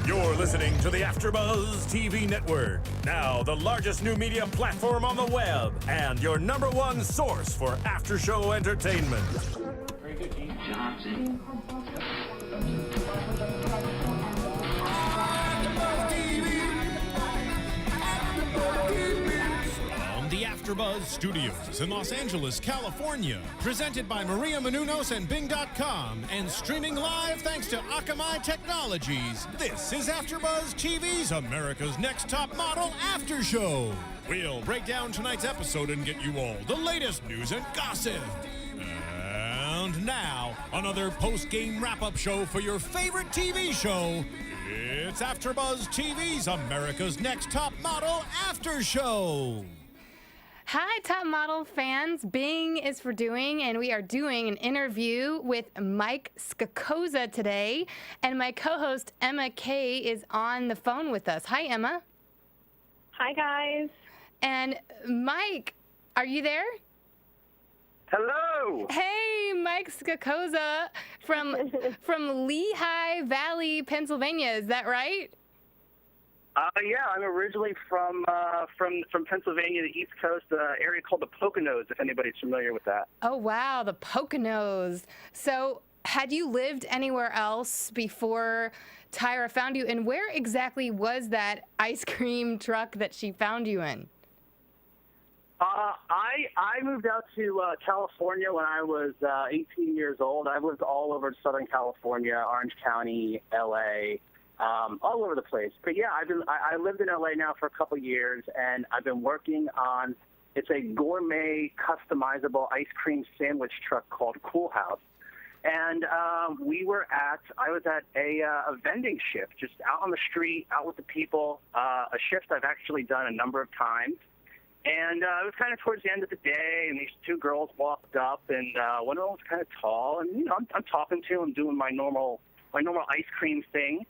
You're listening to the AfterBuzz TV network, now the largest new media platform on the web, and your number one source for after-show entertainment. Very good, Gene Johnson. From the AfterBuzz Studios in Los Angeles, California, presented by Maria Menounos and Bing.com, and streaming live thanks to Akamai Technologies. This is AfterBuzz TV's America's Next Top Model After Show. We'll break down tonight's episode and get you all the latest news and gossip. And now, another post-game wrap-up show for your favorite TV show. It's AfterBuzz TV's America's Next Top Model After Show. Hi, Top Model fans. Bing is for doing, and we are doing an interview with Mike Scocozza today. And my co-host, Emma Kay, is on the phone with us. Hi, Emma. Hi, guys. And Mike, are you there? Hello. Hey, Mike Scocozza from Lehigh Valley, Pennsylvania. Is that right? Yeah, I'm originally from Pennsylvania, the East Coast, area called the Poconos, if anybody's familiar with that. Oh, wow, the Poconos. So had you lived anywhere else before Tyra found you? And where exactly was that ice cream truck that she found you in? I moved out to California when I was 18 years old. I've lived all over Southern California, Orange County, L.A., all over the place. But yeah, I lived in LA now for a couple years, and I've been working on, it's a gourmet customizable ice cream sandwich truck called Cool House. And I was at a vending shift, just out on the street, out with the people, a shift I've actually done a number of times. And it was kind of towards the end of the day, and these two girls walked up, and one of them was kind of tall, and, you know, I'm talking to them, doing my normal ice cream thing.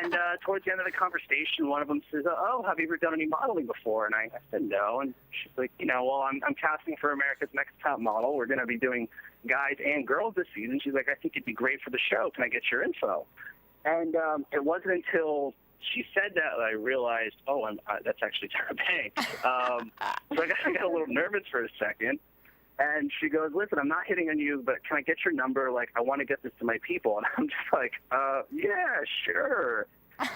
And towards the end of the conversation, one of them says, "Oh, have you ever done any modeling before?" And I said, "No." And she's like, "Well, I'm casting for America's Next Top Model. We're going to be doing guys and girls this season." She's like, "I think you'd be great for the show. Can I get your info?" And it wasn't until she said that I realized, that's actually Tyra Banks. So I got a little nervous for a second. And she goes, "Listen, I'm not hitting on you, but can I get your number? Like, I want to get this to my people." And I'm just like, yeah, sure.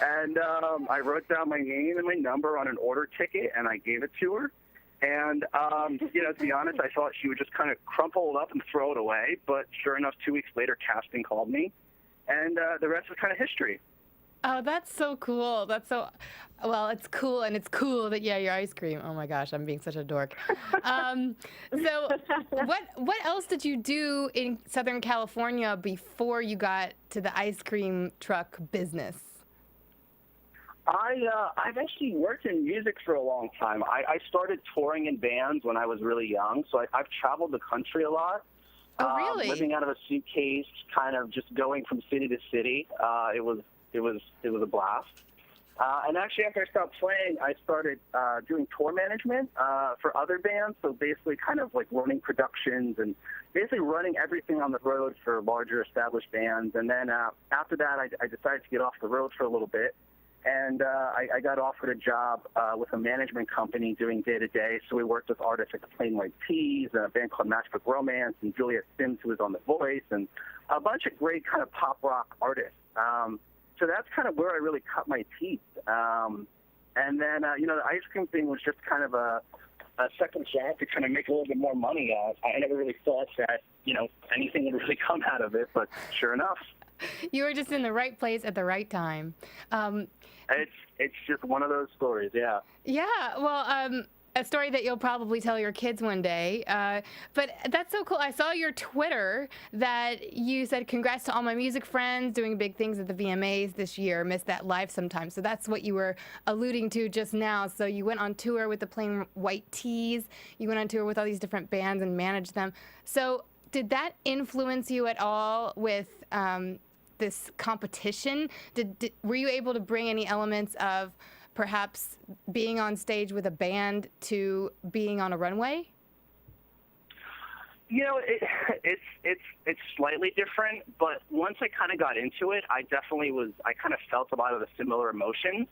And I wrote down my name and my number on an order ticket, and I gave it to her. And, to be honest, I thought she would just kind of crumple it up and throw it away. But sure enough, 2 weeks later, casting called me, and the rest was kind of history. Oh, that's so cool. It's cool, and it's cool that, your ice cream. Oh, my gosh, I'm being such a dork. So what else did you do in Southern California before you got to the ice cream truck business? I've actually worked in music for a long time. I started touring in bands when I was really young, so I've traveled the country a lot. Oh, really? Living out of a suitcase, kind of just going from city to city. It was a blast. And actually, after I stopped playing, I started doing tour management for other bands. So basically kind of like running productions and basically running everything on the road for larger established bands. And then after that, I decided to get off the road for a little bit. And I got offered a job with a management company doing day-to-day. So we worked with artists like the Plain White T's, a band called Matchbook Romance, and Juliet Sims, who was on The Voice, and a bunch of great kind of pop rock artists. So that's kind of where I really cut my teeth. And then, the ice cream thing was just kind of a second job to kind of make a little bit more money. I never really thought that, anything would really come out of it, but sure enough. You were just in the right place at the right time. It's just one of those stories, yeah. Yeah, well, a story that you'll probably tell your kids one day. But that's so cool. I saw your Twitter that you said, "Congrats to all my music friends doing big things at the VMAs this year. Missed that live sometime." So that's what you were alluding to just now. So you went on tour with the Plain White T's. You went on tour with all these different bands and managed them. So did that influence you at all with this competition? Were you able to bring any elements of perhaps being on stage with a band to being on a runway? You know, it's slightly different, but once I kind of got into it, I kind of felt a lot of the similar emotions.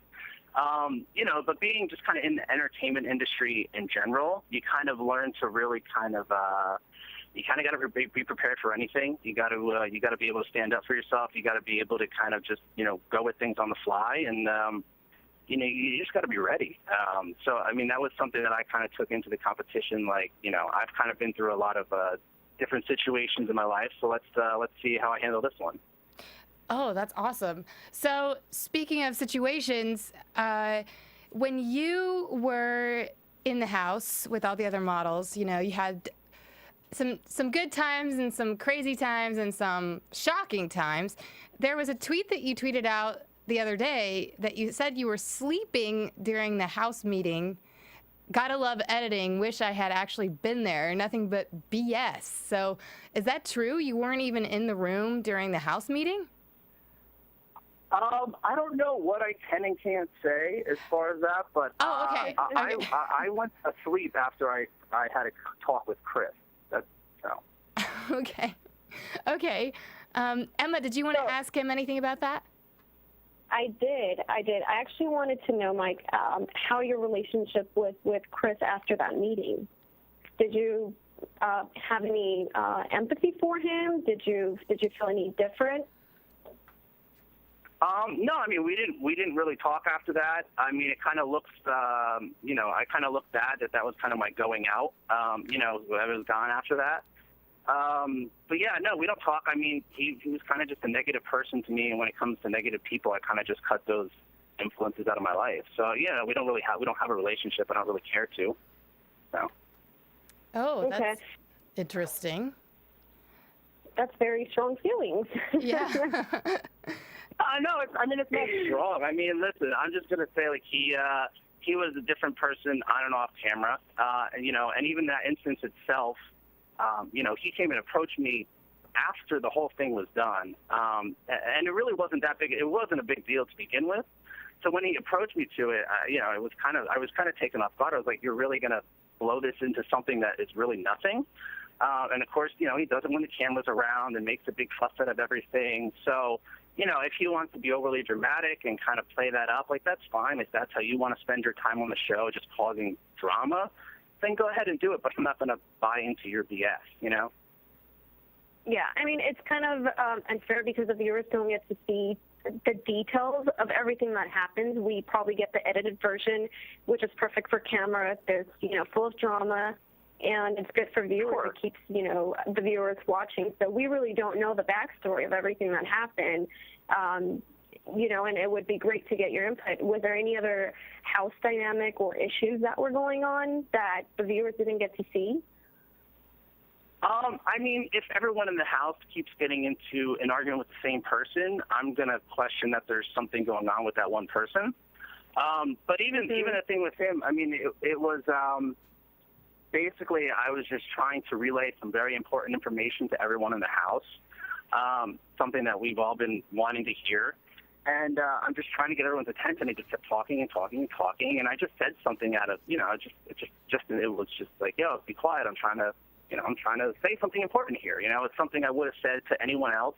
You know, but being just kind of in the entertainment industry in general, you kind of learn to really kind of, you kind of got to be prepared for anything. You got to be able to stand up for yourself. You got to be able to kind of just, you know, go with things on the fly, and you know, you just got to be ready. So, I mean, that was something that I kind of took into the competition. Like, you know, I've kind of been through a lot of different situations in my life, so let's see how I handle this one. Oh, that's awesome. So, speaking of situations, when you were in the house with all the other models, you know, you had some good times and some crazy times and some shocking times. There was a tweet that you tweeted out the other day that you said you were sleeping during the house meeting. Gotta love editing. Wish I had actually been there. Nothing but BS. So, is that true? You weren't even in the room during the house meeting? I don't know what I can and can't say as far as that, but okay. I went to sleep after I had a talk with Chris. That's so. Okay. Emma, did you want to ask him anything about that? I did. I actually wanted to know, Mike, how your relationship with Chris after that meeting. Did you have any empathy for him? Did you feel any different? No, I mean, we didn't really talk after that. I mean, it kind of looks, you know, I kind of looked bad that was kind of my going out. You know, I was gone after that. But yeah, no, we don't talk. I mean, he was kind of just a negative person to me, and when it comes to negative people, I kind of just cut those influences out of my life. So yeah, we don't have a relationship. I don't really care to. So. Oh, okay. That's interesting. That's very strong feelings. Yeah. No, it's not strong. I mean, listen, I'm just gonna say, like, he was a different person on and off camera. You know, and even that instance itself, you know, he came and approached me after the whole thing was done, and it really wasn't that big. It wasn't a big deal to begin with. So when he approached me to it, you know, I was kind of taken off guard. I was like, you're really gonna blow this into something that is really nothing? And of course, you know, he does it when the camera's around and makes a big fuss out of everything. So, you know, if he wants to be overly dramatic and kind of play that up, like, that's fine. If that's how you want to spend your time on the show, just causing drama, then go ahead and do it. But I'm not going to buy into your BS, you know? Yeah, I mean, it's kind of unfair because the viewers don't get to see the details of everything that happens. We probably get the edited version, which is perfect for camera. There's, you know, full of drama, and it's good for viewers. It keeps, you know, the viewers watching. So we really don't know the backstory of everything that happened. You know, and it would be great to get your input. Was there any other house dynamic or issues that were going on that the viewers didn't get to see? I mean, if everyone in the house keeps getting into an argument with the same person, I'm going to question that there's something going on with that one person. But even the thing with him, I mean, it was basically I was just trying to relay some very important information to everyone in the house, something that we've all been wanting to hear. And I'm just trying to get everyone's attention. They just kept talking and talking and talking, and I just said something out of, you know, it was just like, yo, be quiet. I'm trying to say something important here. You know, it's something I would have said to anyone else,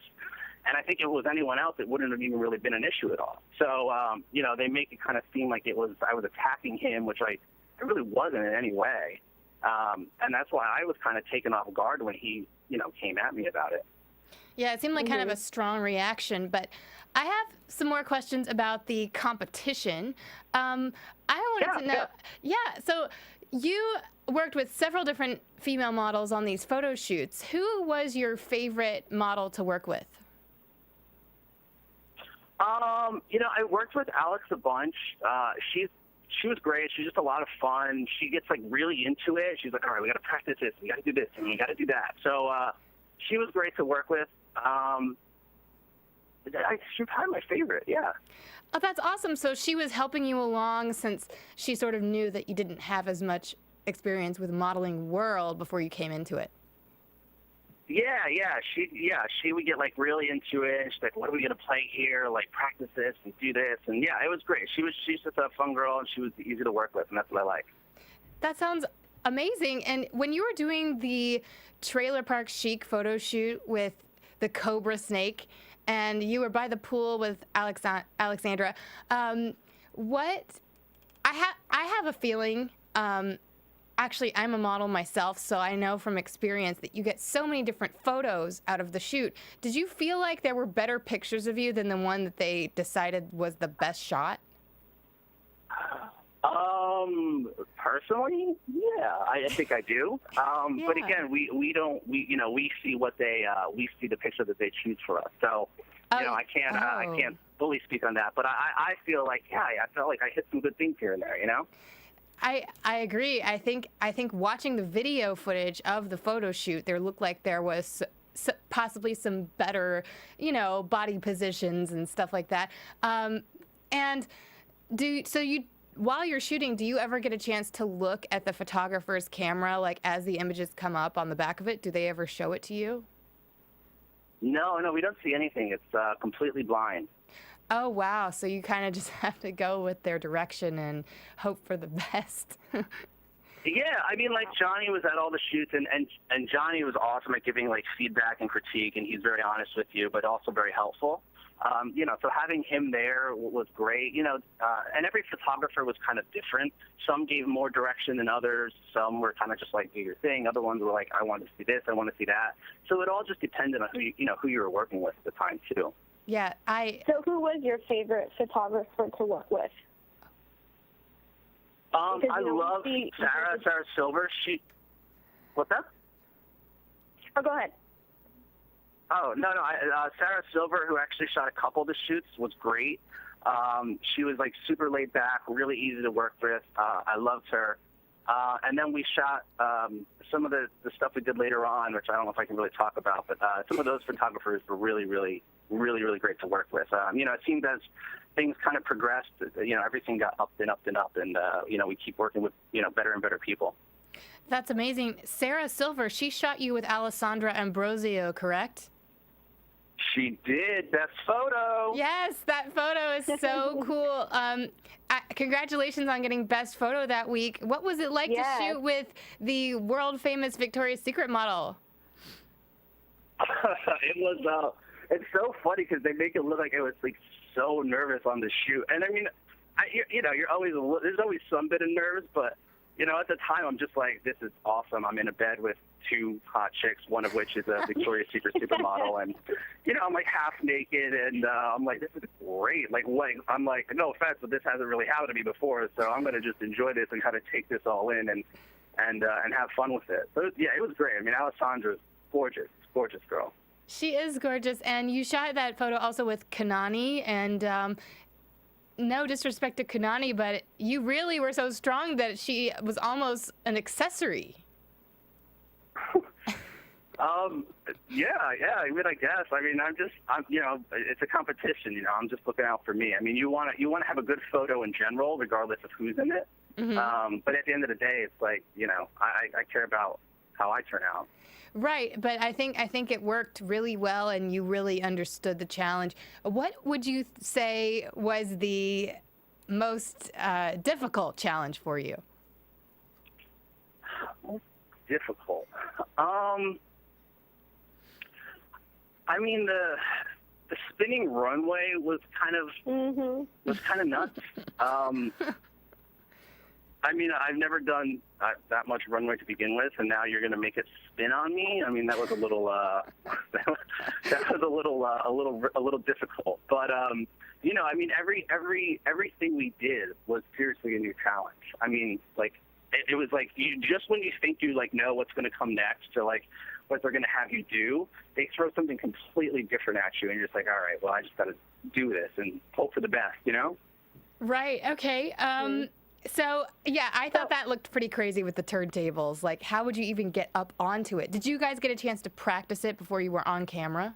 and I think if it was anyone else, it wouldn't have even really been an issue at all. So, you know, they make it kind of seem like I was attacking him, which I really wasn't in any way. And that's why I was kind of taken off guard when he, you know, came at me about it. Yeah, it seemed like kind of a strong reaction, but I have some more questions about the competition. I wanted to know, so you worked with several different female models on these photo shoots. Who was your favorite model to work with? You know, I worked with Alex a bunch. She was great. She's just a lot of fun. She gets, like, really into it. She's like, all right, we got to practice this. We got to do this, and we got to do that. So she was great to work with. She's probably my favorite, yeah. Oh, that's awesome. So she was helping you along since she sort of knew that you didn't have as much experience with modeling world before you came into it. Yeah. She would get, like, really into it. She's like, what are we gonna play here? Like, practice this and do this, and yeah, it was great. She's just a fun girl, and she was easy to work with, and that's what I like. That sounds amazing. And when you were doing the Trailer Park Chic photo shoot with the Cobra Snake, and you were by the pool with Alexandra, what I have a feeling. Actually, I'm a model myself, so I know from experience that you get so many different photos out of the shoot. Did you feel like there were better pictures of you than the one that they decided was the best shot? Personally, yeah, I think I do. Yeah. But again, we see what we see the picture that they choose for us. So, I can't fully speak on that. But I feel like, I felt like I hit some good things here and there, I agree. I think watching the video footage of the photo shoot, there looked like there was possibly some better, body positions and stuff like that. While you're shooting, do you ever get a chance to look at the photographer's camera, like as the images come up on the back of it? Do they ever show it to you? No, we don't see anything. It's completely blind. Oh, wow. So you kind of just have to go with their direction and hope for the best. Yeah, I mean, like Johnny was at all the shoots, and Johnny was awesome at giving like feedback and critique, and he's very honest with you, but also very helpful. So having him there was great. And every photographer was kind of different. Some gave more direction than others. Some were kind of just like, do your thing. Other ones were like, I want to see this, I want to see that. So it all just depended on who you were working with at the time too. Yeah, So who was your favorite photographer to work with? I love Sarah Silver. What's that? Oh, go ahead. Oh, no. Sarah Silver, who actually shot a couple of the shoots, was great. She was like super laid back, really easy to work with. I loved her. And then we shot some of the stuff we did later on, which I don't know if I can really talk about, but some of those photographers were really, really, really, really great to work with. It seemed as things kind of progressed, everything got up and up and up, and we keep working with better and better people. That's amazing. Sarah Silver, she shot you with Alessandra Ambrosio, correct? She did. Best photo. Yes, that photo is so cool. Congratulations on getting best photo that week. What was it like to shoot with the world famous Victoria's Secret model? It was. It's so funny because they make it look like it was like so nervous on the shoot, and I mean, you're always there's always some bit of nerves, but at the time I'm just like, this is awesome. I'm in a bed with two hot chicks, one of which is a Victoria's Secret supermodel, and I'm like half naked, and I'm like, this is great. I'm like, no offense, but this hasn't really happened to me before, so I'm gonna just enjoy this and kind of take this all in and have fun with it. So yeah, it was great. I mean, Alessandra's gorgeous girl. She is gorgeous, and you shot that photo also with Kanani, and no disrespect to Kanani, but you really were so strong that she was almost an accessory. Yeah. I mean, I guess. I mean, it's a competition. I'm just looking out for me. I mean, you want to have a good photo in general, regardless of who's in it. Mm-hmm. But at the end of the day, it's like, I care about how I turn out. Right, but I think it worked really well, and you really understood the challenge. What would you say was the most difficult challenge for you? Most difficult. I mean, the spinning runway was kind of nuts. I mean, I've never done that much runway to begin with, and now you're going to make it spin on me. I mean, that was a little a little difficult. But I mean, everything we did was seriously a new challenge. I mean, like it was like when you think you know what's going to come next, or like what they're going to have you do, they throw something completely different at you, and you're just like, all right, well, I just got to do this and hope for the best, Right. Okay. So, yeah, I thought that looked pretty crazy with the turntables. Like, how would you even get up onto it? Did you guys get a chance to practice it before you were on camera?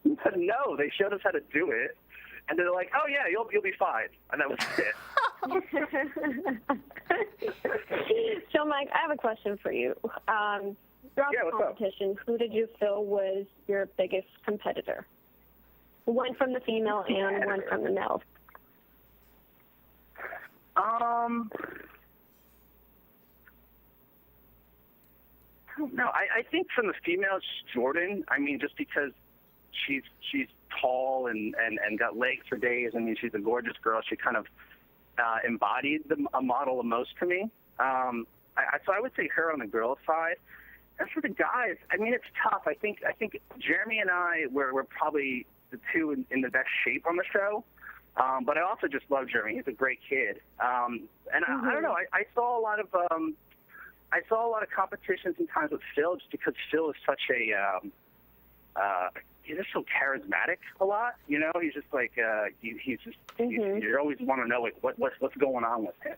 No, they showed us how to do it, and they're like, oh, yeah, you'll be fine. And that was it. So, Mike, I have a question for you. Throughout the competition, who did you feel was your biggest competitor? One from the female and one from the male. don't know. I think from the female, it's Jordan. I mean, just because she's tall and got legs for days. I mean, she's a gorgeous girl. She kind of embodied a model the most to me. So I would say her on the girl side. As for the guys, I mean, it's tough. I think Jeremy and I were probably the two in the best shape on the show. But I also just love Jeremy. He's a great kid. And I don't know. I saw a lot of competition sometimes with Phil, just because Phil is such a he's just so charismatic a lot. You know, he's just like you always want to know like what's going on with him.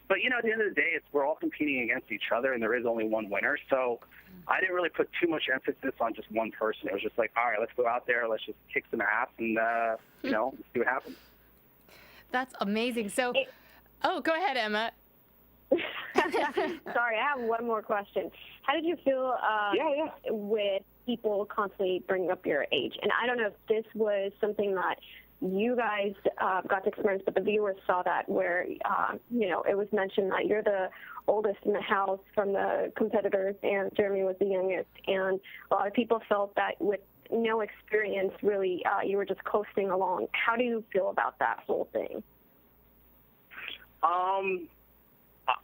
But you know, at the end of the day, we're all competing against each other, and there is only one winner. So I didn't really put too much emphasis on just one person. It was just like, all right, let's go out there, let's just kick some ass, and you know, let's see what happens. That's amazing. So, go ahead, Emma. Sorry, I have one more question. How did you feel with people constantly bringing up your age? And I don't know if this was something that you guys got to experience, but the viewers saw that, where you know, it was mentioned that you're the oldest in the house from the competitors, and Jeremy was the youngest, and a lot of people felt that with no experience, really, you were just coasting along. How do you feel about that whole thing?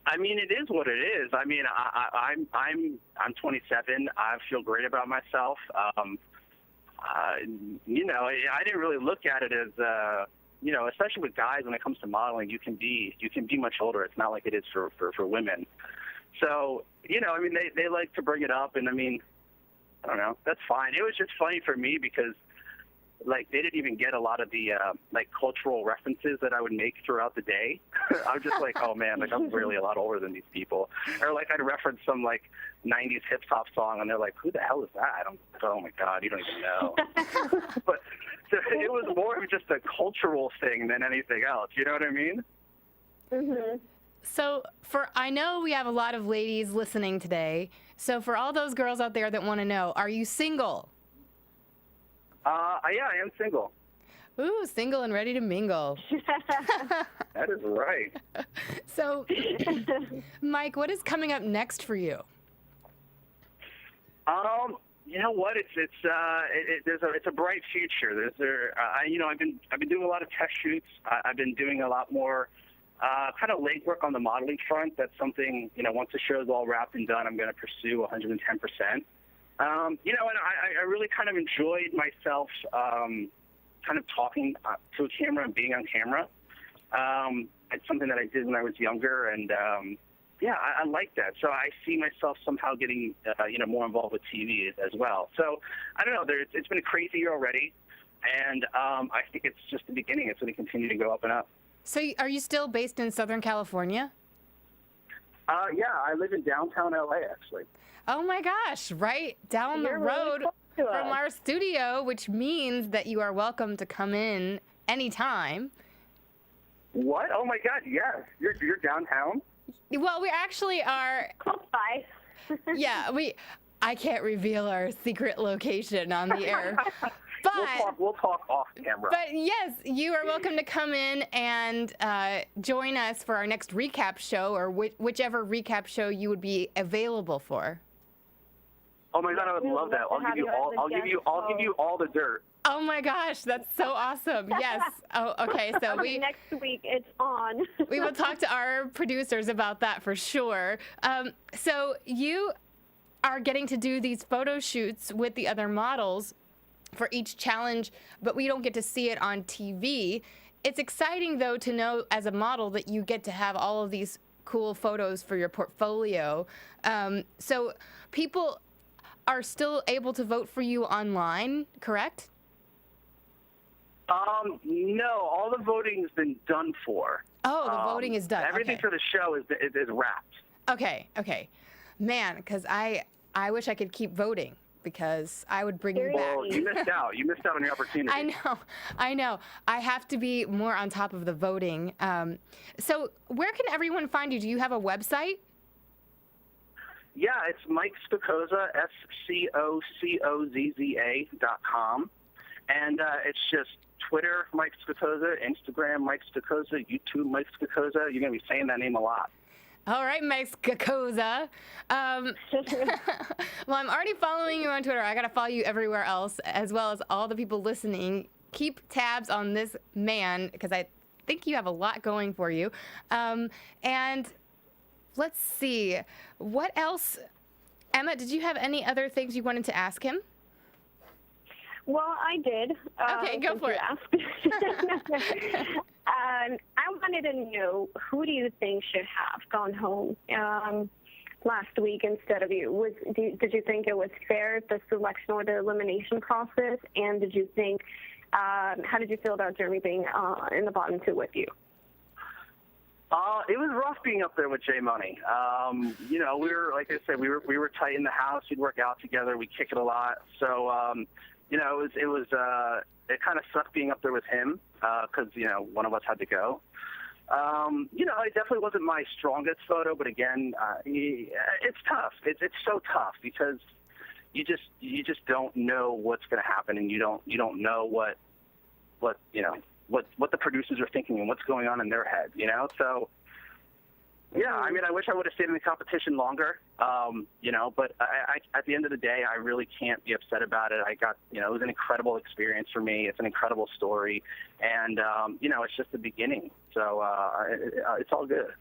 I mean, it is what it is. I mean, I'm 27. I feel great about myself. You know, I didn't really look at it as, you know, especially with guys, when it comes to modeling, you can be much older. It's not like it is for women. So, you know, I mean, they like to bring it up, and I mean, I don't know, that's fine. It was just funny for me because, like, they didn't even get a lot of the, like, cultural references that I would make throughout the day. I was just like, oh, man, like, I'm really a lot older than these people. Or, like, I'd reference some, like, 90s hip-hop song, and they're like, who the hell is that? Oh, my God, you don't even know. But so it was more of just a cultural thing than anything else. You know what I mean? Mm-hmm. So I know we have a lot of ladies listening today. So for all those girls out there that want to know, are you single? Yeah, I am single. Ooh, single and ready to mingle. That is right. So, Mike, what is coming up next for you? You know what? It's a bright future. You know, I've been doing a lot of test shoots. I've been doing a lot more kind of legwork on the modeling front. That's something, you know, once the show's all wrapped and done, I'm going to pursue 110%. You know, and I really kind of enjoyed myself kind of talking to a camera and being on camera. It's something that I did when I was younger, and yeah, I like that. So I see myself somehow getting, you know, more involved with TV as well. So I don't know. It's been a crazy year already, and I think it's just the beginning. It's going to continue to go up and up. So are you still based in Southern California? Yeah, I live in downtown LA, actually. Oh my gosh, right down the road really from our studio, which means that you are welcome to come in anytime. What? Oh my God, yes. You're downtown? Well, we actually are. Close by. Yeah, I can't reveal our secret location on the air. But we'll talk off camera. But yes, you are welcome to come in and join us for our next recap show, or whichever recap show you would be available for. Oh my God, I would love that. I'll give you all the dirt. Oh my gosh, that's so awesome. Yes. Oh, okay. So next week it's on. We will talk to our producers about that for sure. So you are getting to do these photo shoots with the other models for each challenge, but we don't get to see it on TV. It's exciting, though, to know as a model that you get to have all of these cool photos for your portfolio. So people are still able to vote for you online, correct? No, all the voting's been done for. Oh, the voting is done. Everything okay. for the show is wrapped. Okay. Man, because I wish I could keep voting, because I would bring you back. Well, you missed out. You missed out on your opportunity. I know. I have to be more on top of the voting. So where can everyone find you? Do you have a website? Yeah, it's Mike Scocozza, SCOCOZZA.com. And it's just Twitter, Mike Scocozza, Instagram, Mike Scocozza, YouTube, Mike Scocozza. You're going to be saying that name a lot. All right, Mike Scocozza. Well, I'm already following you on Twitter. I got to follow you everywhere else, as well as all the people listening. Keep tabs on this man, because I think you have a lot going for you. And let's see. What else? Emma, did you have any other things you wanted to ask him? Well, I did. Okay, go for it. I wanted to know, who do you think should have gone home last week instead of you? Did you think it was fair, the selection or the elimination process? And did you think, how did you feel about Jeremy being in the bottom two with you? It was rough being up there with J Money. We were, like I said, we were tight in the house. We'd work out together. We kick it a lot. So, it kind of sucked being up there with him because, one of us had to go. It definitely wasn't my strongest photo, but again, it's tough. It's so tough because you just don't know what's going to happen, and you don't know what the producers are thinking and what's going on in their head, So, yeah, I mean, I wish I would have stayed in the competition longer, but at the end of the day, I really can't be upset about it. It was an incredible experience for me. It's an incredible story, and, it's just the beginning. So it's all good.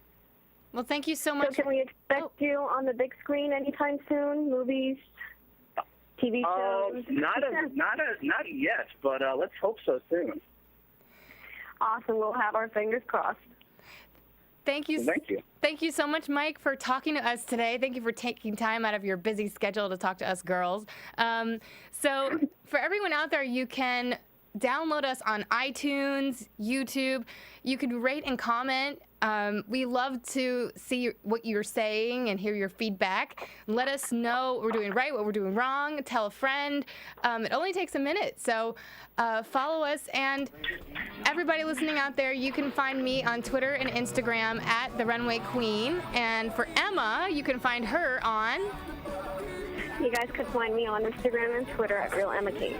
Well, thank you so much. So can we expect you on the big screen anytime soon? Movies, TV shows? Not yet, but let's hope so soon. Awesome. We'll have our fingers crossed. Thank you. Thank you. Thank you so much, Mike, for talking to us today. Thank you for taking time out of your busy schedule to talk to us girls. So for everyone out there, you can download us on iTunes, YouTube. You can rate and comment. We love to see what you're saying and hear your feedback. Let us know what we're doing right, what we're doing wrong. Tell a friend. It only takes a minute. So follow us. And everybody listening out there, you can find me on Twitter and Instagram at The Runway Queen. And for Emma, you can find her on... You guys could find me on Instagram and Twitter at Real Emma King.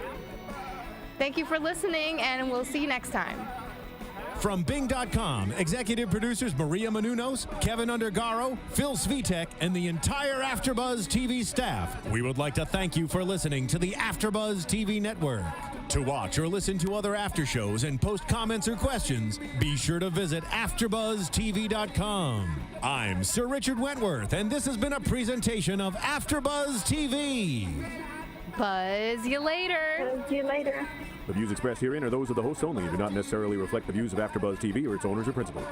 Thank you for listening, and we'll see you next time. From Bing.com, executive producers Maria Menounos, Kevin Undergaro, Phil Svitek, and the entire AfterBuzz TV staff, we would like to thank you for listening to the AfterBuzz TV network. To watch or listen to other after shows and post comments or questions, be sure to visit AfterBuzzTV.com. I'm Sir Richard Wentworth, and this has been a presentation of AfterBuzz TV. Buzz you later. See you later. The views expressed herein are those of the hosts only and do not necessarily reflect the views of AfterBuzz TV or its owners or principals.